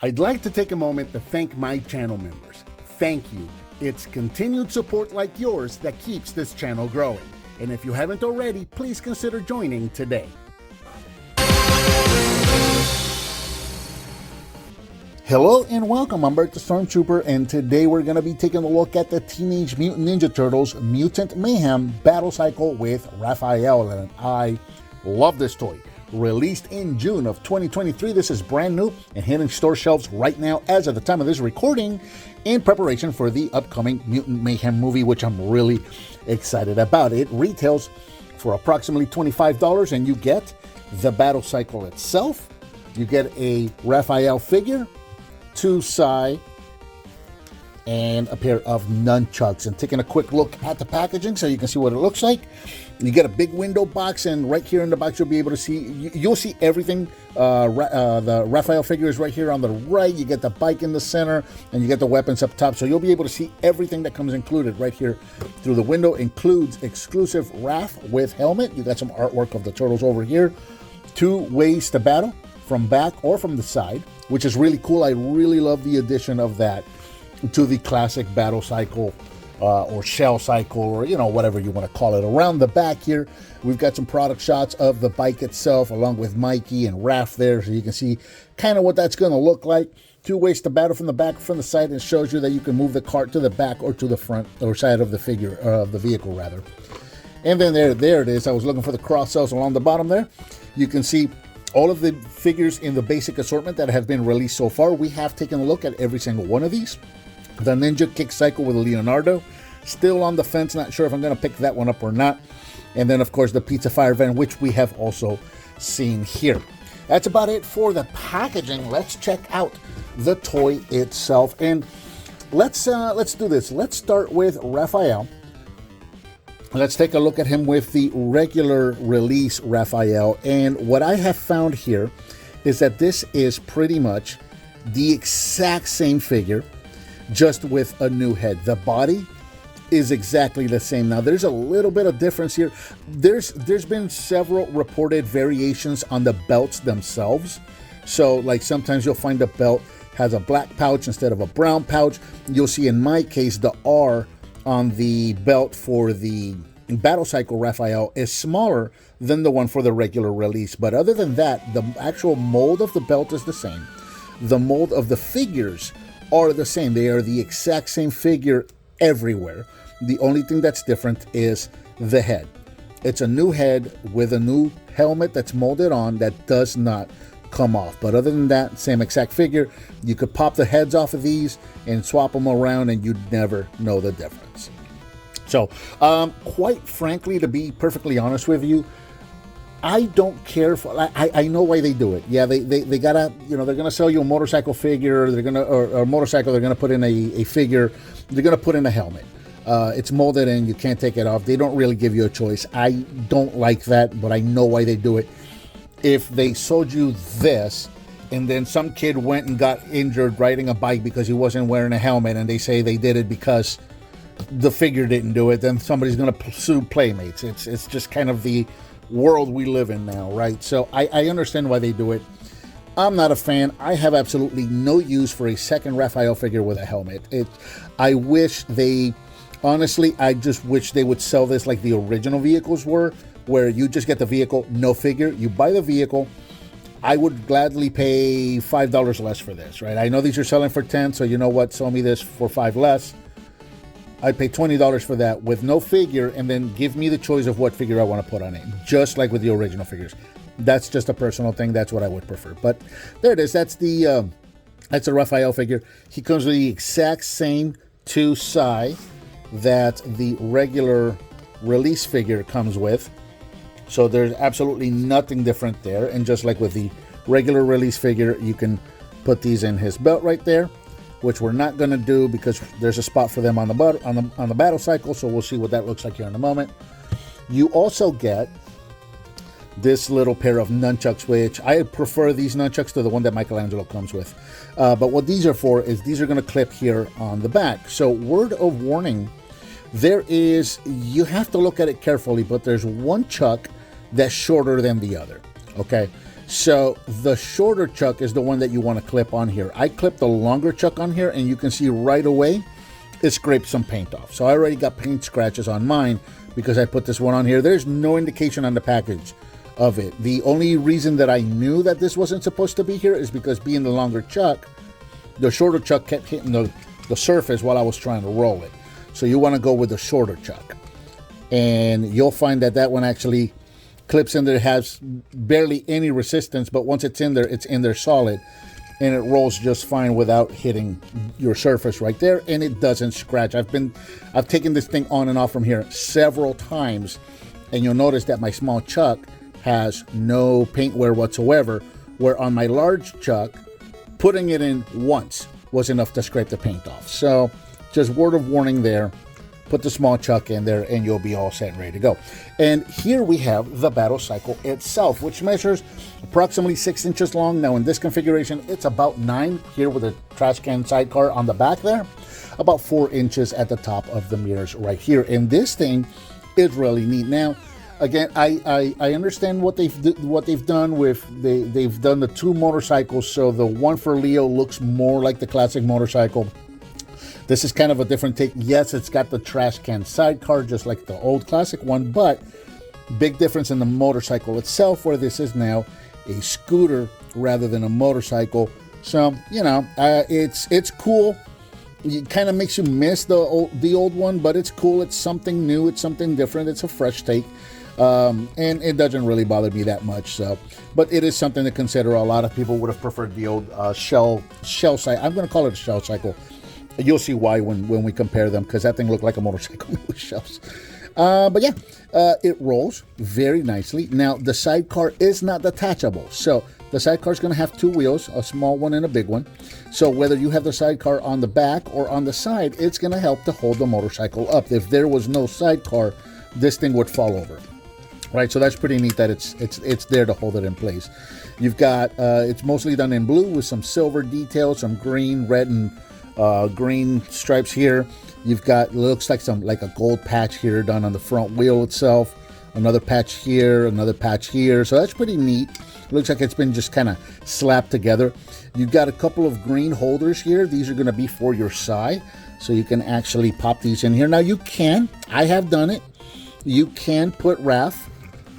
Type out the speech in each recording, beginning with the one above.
I'd like to take a moment to thank my channel members. Thank you. It's continued support like yours that keeps this channel growing. And if you haven't already, please consider joining today. Hello and welcome, I'm Bert the Stormtrooper, and today we're going to be taking a look at the Teenage Mutant Ninja Turtles Mutant Mayhem Battle Cycle with Raphael, and I love this toy. Released in June of 2023, this is brand new and hitting store shelves right now as of the time of this recording in preparation for the upcoming Mutant Mayhem movie, which I'm really excited about. It retails for approximately $25 and you get the battle cycle itself, you get a Raphael figure, 2 Sai, and a pair of nunchucks. And taking a quick look at the packaging so you can see what it looks like. You get a big window box, and right here in the box you'll be able to see, you'll see everything. The Raphael figure is right here on the right. You get the bike in the center, and you get the weapons up top. So you'll be able to see everything that comes included right here through the window. Includes exclusive Raph with helmet. You got some artwork of the turtles over here. 2 ways to battle, from back or from the side, which is really cool. I really love the addition of that to the classic battle cycle or shell cycle, or whatever you want to call it. Around the back here we've got some product shots of the bike itself along with Mikey and Raph there, so you can see kind of what that's going to look like. 2 ways to battle, from the back, from the side, and it shows you that you can move the cart to the back or to the front or side of the figure, of the vehicle rather. And then there it is. I was looking for the cross cells along the bottom there. You can see all of the figures in the basic assortment that have been released so far. We have taken a look at every single one of these. The Ninja Kick Cycle with Leonardo, still on the fence, not sure if I'm going to pick that one up or not. And then of course the Pizza Fire Van, which we have also seen here. That's about it for the packaging. Let's check out the toy itself, and let's do this. Let's start with Raphael. Let's take a look at him with the regular release Raphael, and what I have found here is that this is pretty much the exact same figure, just with a new head. The body is exactly the same. Now there's a little bit of difference here. There's been several reported variations on the belts themselves. So like sometimes you'll find a belt has a black pouch instead of a brown pouch. You'll see in my case the R on the belt for the Battle Cycle Raphael is smaller than the one for the regular release. But other than that, the actual mold of the belt is the same. The mold of the figures are the same. They are the exact same figure everywhere. The only thing that's different is the head. It's a new head with a new helmet that's molded on that does not come off. But other than that, same exact figure. You could pop the heads off of these and swap them around and you'd never know the difference. So, quite frankly, to be perfectly honest with you, I don't care for. I know why they do it. Yeah, they gotta, they're gonna sell you a motorcycle figure. They're gonna or a motorcycle. They're gonna put in a figure. They're gonna put in a helmet. It's molded in. You can't take it off. They don't really give you a choice. I don't like that, but I know why they do it. If they sold you this, and then some kid went and got injured riding a bike because he wasn't wearing a helmet, and they say they did it because the figure didn't do it, then somebody's gonna sue Playmates. It's just kind of the world we live in now, right? So I understand why they do it. I'm not a fan. I have absolutely no use for a second Raphael figure with a helmet. I wish they, honestly, I just wish they would sell this like the original vehicles were, where you just get the vehicle, no figure. You buy the vehicle. I would gladly pay $5 less for this, right? I know these are selling for 10, so you know what? Sell me this for 5 less. I'd pay $20 for that with no figure, and then give me the choice of what figure I want to put on it, just like with the original figures. That's just a personal thing. That's what I would prefer. But there it is. That's the Raphael figure. He comes with the exact same 2 Sai that the regular release figure comes with. So there's absolutely nothing different there. And just like with the regular release figure, you can put these in his belt right there, which we're not going to do because there's a spot for them on the battle cycle. So we'll see what that looks like here in a moment. You also get this little pair of nunchucks, which I prefer these nunchucks to the one that Michelangelo comes with. But what these are for is these are going to clip here on the back. So word of warning, you have to look at it carefully, but there's one chuck that's shorter than the other. Okay, So the shorter chuck is the one that you want to clip on here. I clipped the longer chuck on here, and you can see right away it scraped some paint off. So I already got paint scratches on mine because I put this one on here. There's no indication on the package of it. The only reason that I knew that this wasn't supposed to be here is because being the longer chuck, the shorter chuck kept hitting the surface while I was trying to roll it. So you want to go with the shorter chuck. And you'll find that that one actually clips in there, has barely any resistance, but once it's in there solid, and it rolls just fine without hitting your surface right there, and it doesn't scratch. I've taken this thing on and off from here several times, and you'll notice that my small chuck has no paint wear whatsoever, where on my large chuck, putting it in once was enough to scrape the paint off. So just word of warning there. Put the small chuck in there and you'll be all set and ready to go. And here we have the battle cycle itself, which measures approximately 6 inches long. Now in this configuration, it's about 9 here with a trash can sidecar on the back there, about 4 inches at the top of the mirrors right here. And this thing is really neat. Now, again, I understand what they've done with they've done the 2 motorcycles. So the one for Leo looks more like the classic motorcycle. This is kind of a different take. Yes, it's got the trash can sidecar, just like the old classic one, but big difference in the motorcycle itself, where this is now a scooter rather than a motorcycle. So, you know, it's cool. It kind of makes you miss the old one, but it's cool. It's something new. It's something different. It's a fresh take. And it doesn't really bother me that much. So, but it is something to consider. A lot of people would have preferred the old shell cycle. I'm going to call it a shell cycle. You'll see why when we compare them, because that thing looked like a motorcycle with shells. But yeah, it rolls very nicely. Now, the sidecar is not detachable. So the sidecar is going to have 2 wheels, a small one and a big one. So whether you have the sidecar on the back or on the side, it's going to help to hold the motorcycle up. If there was no sidecar, this thing would fall over. Right, so that's pretty neat that it's there to hold it in place. You've got, it's mostly done in blue with some silver details, some green, red, and green stripes here. You've got, looks like a gold patch here done on the front wheel itself. Another patch here, another patch here. So that's pretty neat. Looks like it's been just kind of slapped together. You've got a couple of green holders here. These are going to be for your side, so you can actually pop these in here. Now you can, I have done it. You can put Raph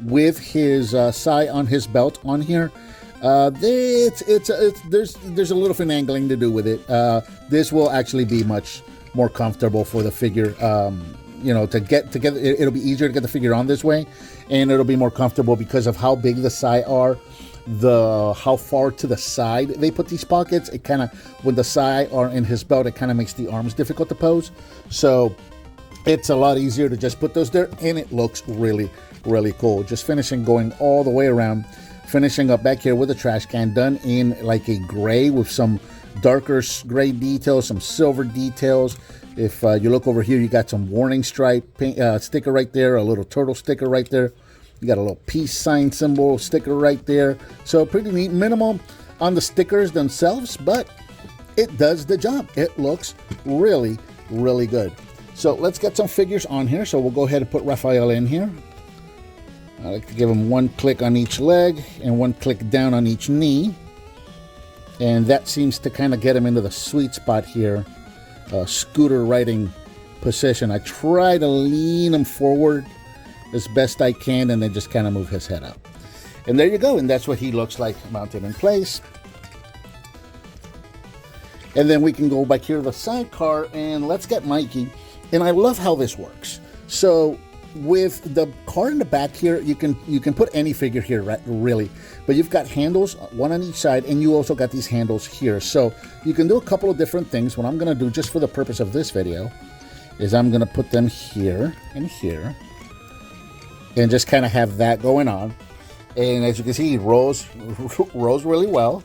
with his sai on his belt on here. There's a little finagling to do with it. This will actually be much more comfortable for the figure. You know, to get together, it'll be easier to get the figure on this way, and it'll be more comfortable because of how big the sai are, how far to the side they put these pockets. It kind of, when the sai are in his belt, it kind of makes the arms difficult to pose. So it's a lot easier to just put those there, and it looks really, really cool. Just finishing going all the way around. Finishing up back here with a trash can done in like a gray with some darker gray details, some silver details. If you look over here, you got some warning stripe paint, sticker right there, a little turtle sticker right there. You got a little peace sign symbol sticker right there. So pretty neat. Minimal on the stickers themselves, but it does the job. It looks really, really good. So let's get some figures on here. So we'll go ahead and put Raphael in here. I like to give him 1 click on each leg and 1 click down on each knee. And that seems to kind of get him into the sweet spot here. Scooter riding position. I try to lean him forward as best I can and then just kind of move his head up. And there you go. And that's what he looks like mounted in place. And then we can go back here to the sidecar and let's get Mikey. And I love how this works. So with the car in the back here, you can put any figure here, right, really, but you've got handles, 1 on each side, and you also got these handles here. So you can do a couple of different things. What I'm going to do, just for the purpose of this video, is I'm going to put them here and here, and just kind of have that going on. And as you can see, it rolls really well.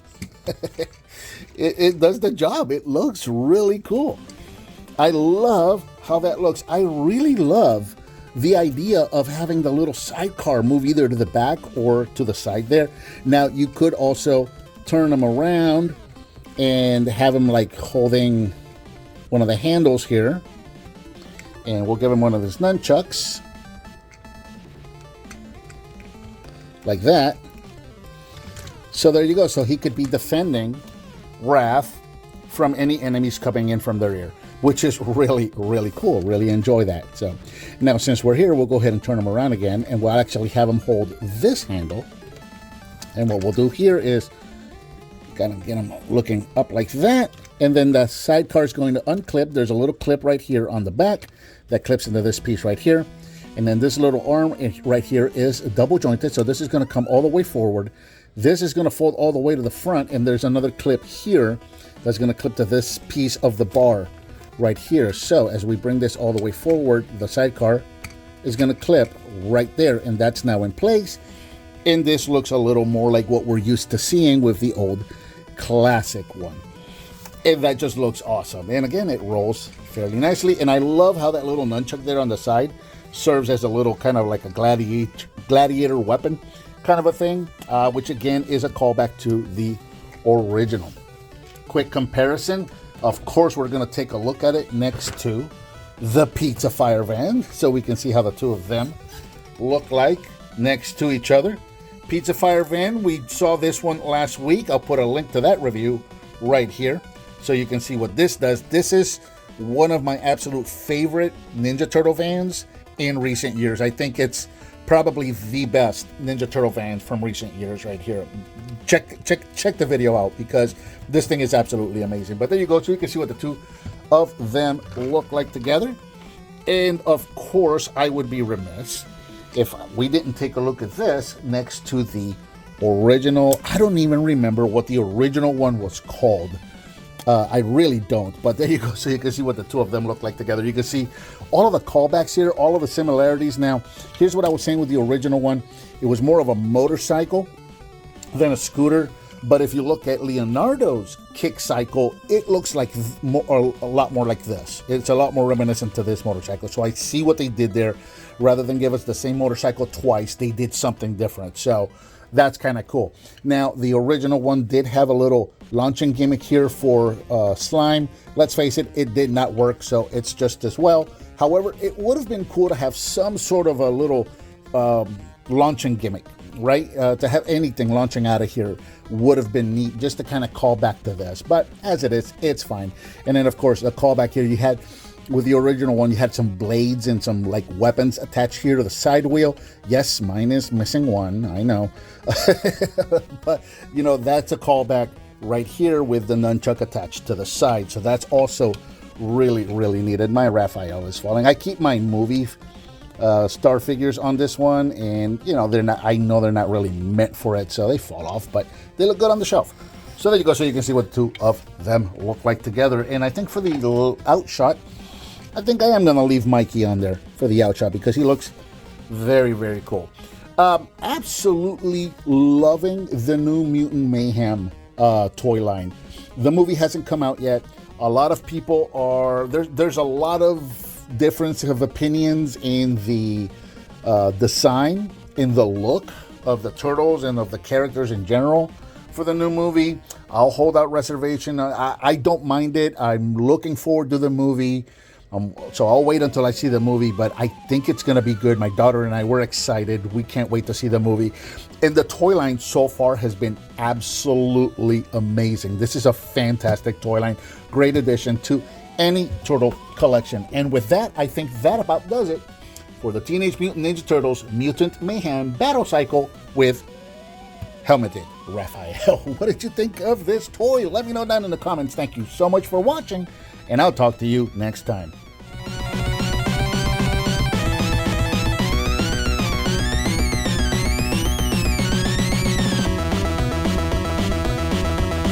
It does the job. It looks really cool. I love how that looks. I really love the idea of having the little sidecar move either to the back or to the side there. Now, you could also turn them around and have him like holding one of the handles here. And we'll give him one of his nunchucks. Like that. So there you go. So he could be defending Raph from any enemies coming in from their rear, which is really, really cool. Really enjoy that. So now, since we're here, we'll go ahead and turn him around again, and we'll actually have him hold this handle. And what we'll do here is kind of get him looking up like that. And then the sidecar is going to unclip. There's a little clip right here on the back that clips into this piece right here. And then this little arm right here is double jointed. So this is going to come all the way forward. This is going to fold all the way to the front. And there's another clip here that's going to clip to this piece of the bar right here. So as we bring this all the way forward, the sidecar is going to clip right there. And that's now in place. And this looks a little more like what we're used to seeing with the old classic one. And that just looks awesome. And again, it rolls fairly nicely. And I love how that little nunchuck there on the side serves as a little kind of like a gladiator weapon kind of a thing, which again is a callback to the original. Quick comparison. Of course, we're going to take a look at it next to the Pizza Fire van, so we can see how the two of them look like next to each other. Pizza Fire van, we saw this one last week. I'll put a link to that review right here so you can see what this does. This is one of my absolute favorite Ninja Turtle vans in recent years. I think it's probably the best Ninja Turtle van from recent years right here. Check the video out because this thing is absolutely amazing. But there you go, so you can see what the two of them look like together. And of course, I would be remiss if we didn't take a look at this next to the original. I don't even remember what the original one was called. I really don't, but there you go. So you can see what the two of them look like together. You can see all of the callbacks here, all of the similarities. Now, here's what I was saying with the original one. It was more of a motorcycle than a scooter. But if you look at Leonardo's kick cycle, it looks like a lot more like this. It's a lot more reminiscent to this motorcycle. So I see what they did there. Rather than give us the same motorcycle twice, they did something different. So that's kind of cool. Now, the original one did have a little launching gimmick here for slime. Let's face it, it did not work, so it's just as well. However, it would have been cool to have some sort of a little launching gimmick, right? To have anything launching out of here would have been neat just to kind of call back to this. But as it is, it's fine. And then, of course, the callback here, you had with the original one, you had some blades and some like weapons attached here to the side wheel. Yes, mine is missing one, I know. But, you know, that's a callback right here with the nunchuck attached to the side. So that's also really, really needed. My Raphael is falling. I keep my movie star figures on this one, and, you know, they're not, I know they're not really meant for it, so they fall off, but they look good on the shelf. So there you go. So you can see what the two of them look like together. And I think for the little outshot, I think I am going to leave Mikey on there for the outshot because he looks very, very cool. Absolutely loving the new Mutant Mayhem toy line. The movie hasn't come out yet. A lot of people are, there's a lot of difference of opinions in the design, in the look of the Turtles and of the characters in general for the new movie. I'll hold out reservation. I don't mind it. I'm looking forward to the movie. So I'll wait until I see the movie, but I think it's going to be good. My daughter and I, we're excited. We can't wait to see the movie. And the toy line so far has been absolutely amazing. This is a fantastic toy line. Great addition to any Turtle collection. And with that, I think that about does it for the Teenage Mutant Ninja Turtles Mutant Mayhem Battle Cycle with helmeted Raphael. What did you think of this toy? Let me know down in the comments. Thank you so much for watching, and I'll talk to you next time.